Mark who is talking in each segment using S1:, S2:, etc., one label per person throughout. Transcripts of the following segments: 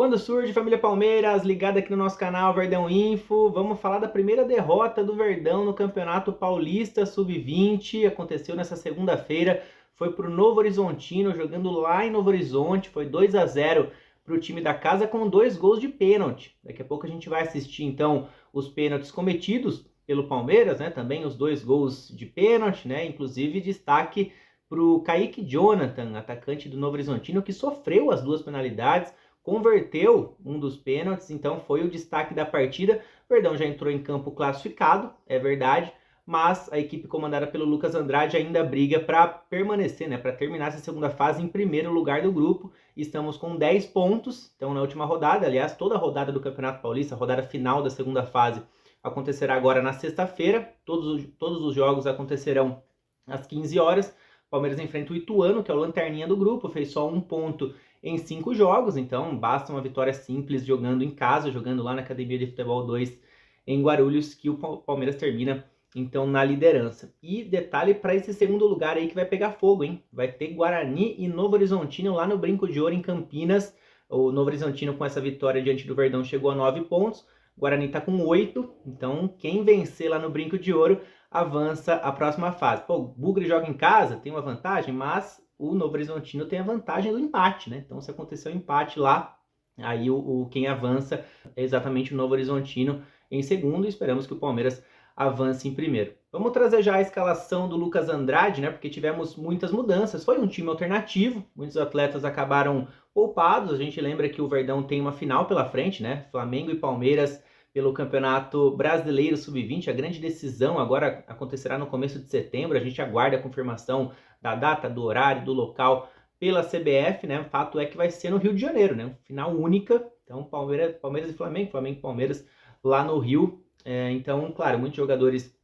S1: Quando surge, família Palmeiras, ligada aqui no nosso canal Verdão Info, vamos falar da primeira derrota do Verdão no Campeonato Paulista Sub-20, aconteceu nessa segunda-feira, foi para o Novo Horizontino, jogando lá em Novo Horizonte, foi 2-0 para o time da casa com 2 gols de pênalti. Daqui a pouco a gente vai assistir então os pênaltis cometidos pelo Palmeiras, né? Também os 2 gols de pênalti, né? Inclusive destaque para o Kaique Jonathan, atacante do Novo Horizontino, que sofreu as 2 penalidades, converteu um dos pênaltis, então foi o destaque da partida. O Verdão já entrou em campo classificado, é verdade, mas a equipe comandada pelo Lucas Andrade ainda briga para permanecer, né, para terminar essa segunda fase em primeiro lugar do grupo. Estamos com 10 pontos, então na última rodada, aliás, toda a rodada do Campeonato Paulista, a rodada final da segunda fase, acontecerá agora na sexta-feira. Todos os jogos acontecerão às 15 horas. O Palmeiras enfrenta o Ituano, que é o lanterninha do grupo, fez só 1 ponto em 5 jogos, então basta uma vitória simples jogando em casa, jogando lá na Academia de Futebol 2 em Guarulhos, que o Palmeiras termina então na liderança. E detalhe para esse segundo lugar aí que vai pegar fogo, hein? Vai ter Guarani e Novo Horizontino lá no Brinco de Ouro em Campinas. O Novo Horizontino com essa vitória diante do Verdão chegou a 9 pontos, o Guarani está com 8, então quem vencer lá no Brinco de Ouro avança a próxima fase. Pô, o Bugre joga em casa, tem uma vantagem, mas o Novo Horizontino tem a vantagem do empate, né? Então, se acontecer o empate lá, aí quem avança é exatamente o Novo Horizontino em segundo, e esperamos que o Palmeiras avance em primeiro. Vamos trazer já a escalação do Lucas Andrade, né? Porque tivemos muitas mudanças. Foi um time alternativo, muitos atletas acabaram poupados. A gente lembra que o Verdão tem uma final pela frente, né? Flamengo e Palmeiras pelo Campeonato Brasileiro Sub-20. A grande decisão agora acontecerá no começo de setembro. A gente aguarda a confirmação da data, do horário, do local pela CBF, né? O fato é que vai ser no Rio de Janeiro, né? Final única. Então, Palmeiras e Flamengo, Flamengo e Palmeiras lá no Rio. Então, claro, muitos jogadores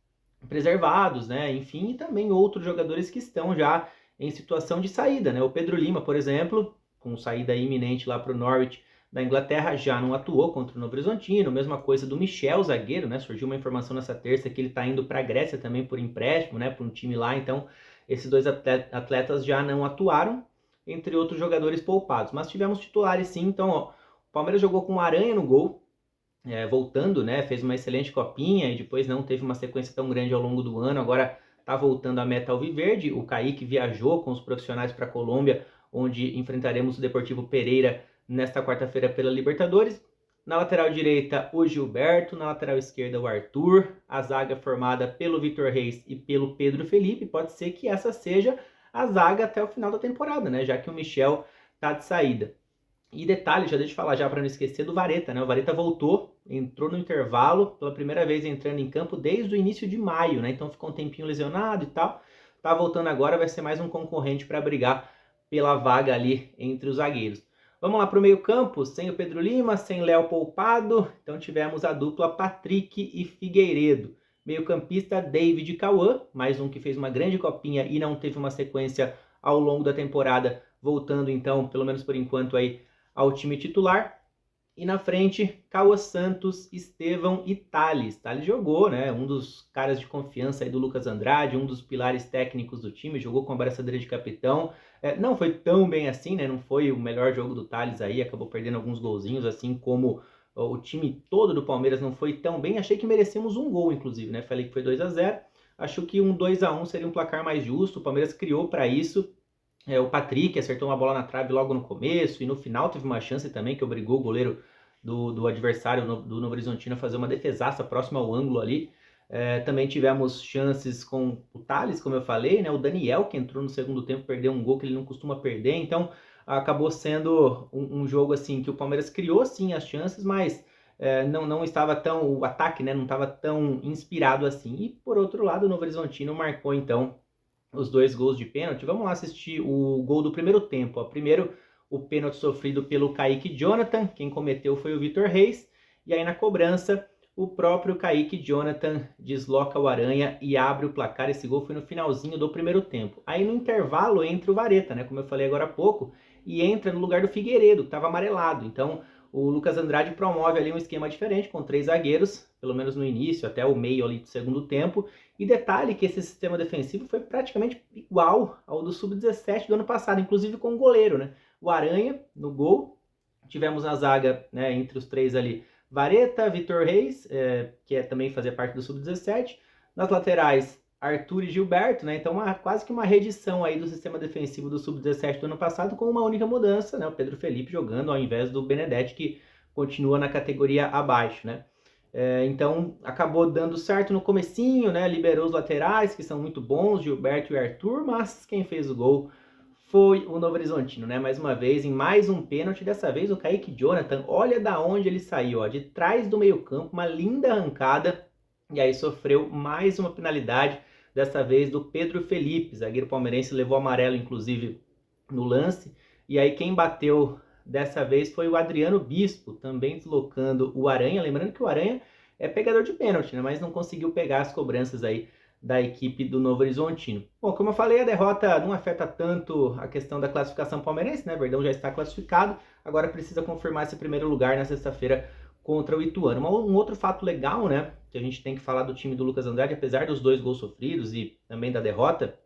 S1: preservados, né? Enfim, e também outros jogadores que estão já em situação de saída, né? O Pedro Lima, por exemplo, com saída iminente lá para o Norwich da Inglaterra, já não atuou contra o Novo Horizontino. Mesma coisa do Michel, zagueiro, né? Surgiu uma informação nessa terça que ele está indo para a Grécia também por empréstimo, né? Para um time lá. Então, esses 2 atletas já não atuaram, entre outros jogadores poupados. Mas tivemos titulares sim. Então, ó, o Palmeiras jogou com o Aranha no gol, voltando, né? Fez uma excelente copinha e depois não teve uma sequência tão grande ao longo do ano. Agora está voltando à meta alviverde. O Kaique viajou com os profissionais para a Colômbia, onde enfrentaremos o Deportivo Pereira nesta quarta-feira pela Libertadores. Na lateral direita, o Gilberto. Na lateral esquerda, o Arthur. A zaga formada pelo Vitor Reis e pelo Pedro Felipe. Pode ser que essa seja a zaga até o final da temporada, né? Já que o Michel está de saída. E detalhe, já deixa eu falar já para não esquecer do Vareta, né? O Vareta voltou, entrou no intervalo, pela primeira vez entrando em campo desde o início de maio, né? Então ficou um tempinho lesionado e tal. Tá voltando agora, vai ser mais um concorrente para brigar pela vaga ali entre os zagueiros. Vamos lá para o meio-campo, sem o Pedro Lima, sem Léo poupado. Então tivemos a dupla Patrick e Figueiredo. Meio-campista David Cauã, mais um que fez uma grande copinha e não teve uma sequência ao longo da temporada, voltando então, pelo menos por enquanto, aí ao time titular. E na frente, Cauã Santos, Estevão e Thales. Thales jogou, né? Um dos caras de confiança aí do Lucas Andrade, um dos pilares técnicos do time, jogou com a braçadeira de capitão. Não foi tão bem assim, né? Não foi o melhor jogo do Thales aí, acabou perdendo alguns golzinhos, assim como o time todo do Palmeiras não foi tão bem. Achei que merecemos um gol, inclusive, né? Falei que foi 2-0. Acho que um 2-1 seria um placar mais justo. O Palmeiras criou para isso. O Patrick acertou uma bola na trave logo no começo e no final teve uma chance também que obrigou o goleiro do adversário do Novo Horizontino a fazer uma defesaça próxima ao ângulo ali. Também tivemos chances com o Thales, como eu falei, né? O Daniel, que entrou no segundo tempo, perdeu um gol que ele não costuma perder. Então acabou sendo um jogo assim que o Palmeiras criou sim as chances, mas não estava tão, o ataque, né, não estava tão inspirado assim. E por outro lado, o Novo Horizontino marcou então os 2 gols de pênalti. Vamos lá assistir o gol do primeiro tempo. Ó. Primeiro, o pênalti sofrido pelo Kaique Jonathan. Quem cometeu foi o Vitor Reis. E aí na cobrança, o próprio Kaique Jonathan desloca o Aranha e abre o placar. Esse gol foi no finalzinho do primeiro tempo. Aí no intervalo entra o Vareta, né, como eu falei agora há pouco, e entra no lugar do Figueiredo, que estava amarelado. Então o Lucas Andrade promove ali um esquema diferente, com 3 zagueiros, pelo menos no início, até o meio ali do segundo tempo. E detalhe que esse sistema defensivo foi praticamente igual ao do Sub-17 do ano passado, inclusive com o goleiro, né? O Aranha no gol, Tivemos na zaga, né, entre os três ali, Vareta, Vitor Reis, que também fazia parte do Sub-17. Nas laterais, Arthur e Gilberto, né? Então quase que uma reedição aí do sistema defensivo do Sub-17 do ano passado, com uma única mudança, né? O Pedro Felipe jogando ao invés do Benedetti, que continua na categoria abaixo, né? Então acabou dando certo no comecinho, né? Liberou os laterais, que são muito bons, Gilberto e Arthur, mas quem fez o gol foi o Novo Horizontino, né? Mais uma vez, em mais um pênalti, dessa vez o Kaique Jonathan, olha da onde ele saiu, ó, de trás do meio-campo, uma linda arrancada, e aí sofreu mais uma penalidade, dessa vez do Pedro Felipe, zagueiro palmeirense, levou amarelo, inclusive, no lance, e aí quem bateu dessa vez foi o Adriano Bispo, também deslocando o Aranha, lembrando que o Aranha é pegador de pênalti, né? Mas não conseguiu pegar as cobranças aí da equipe do Novo Horizontino. Bom, como eu falei, a derrota não afeta tanto a questão da classificação palmeirense, né? Verdão já está classificado, agora precisa confirmar esse primeiro lugar na sexta-feira contra o Ituano. Um outro fato legal, né, que a gente tem que falar do time do Lucas Andrade, apesar dos 2 gols sofridos e também da derrota,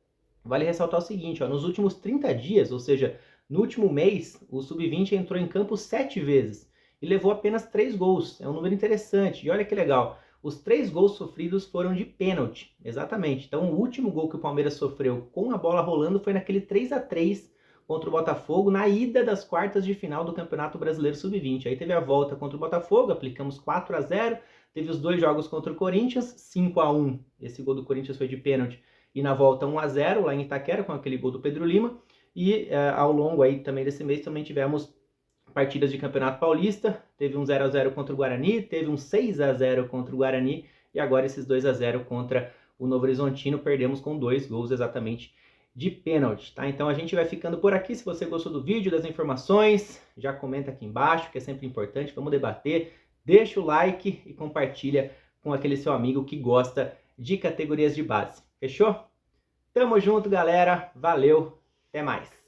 S1: vale ressaltar o seguinte, ó, nos últimos 30 dias, ou seja, no último mês, o Sub-20 entrou em campo 7 vezes e levou apenas 3 gols. É um número interessante. E olha que legal, os 3 gols sofridos foram de pênalti, exatamente. Então, o último gol que o Palmeiras sofreu com a bola rolando foi naquele 3-3 contra o Botafogo, na ida das quartas de final do Campeonato Brasileiro Sub-20. Aí teve a volta contra o Botafogo, aplicamos 4-0, teve os 2 jogos contra o Corinthians, 5-1, esse gol do Corinthians foi de pênalti, e na volta 1-0 lá em Itaquera, com aquele gol do Pedro Lima, e ao longo aí também desse mês também tivemos partidas de Campeonato Paulista, teve um 0-0 contra o Guarani, teve um 6-0 contra o Guarani, e agora esses 2-0 contra o Novo Horizontino, perdemos com 2 gols exatamente de pênalti, tá? Então a gente vai ficando por aqui. Se você gostou do vídeo, das informações, já comenta aqui embaixo, que é sempre importante, vamos debater, deixa o like e compartilha com aquele seu amigo que gosta de categorias de base, fechou? Tamo junto, galera, valeu, até mais!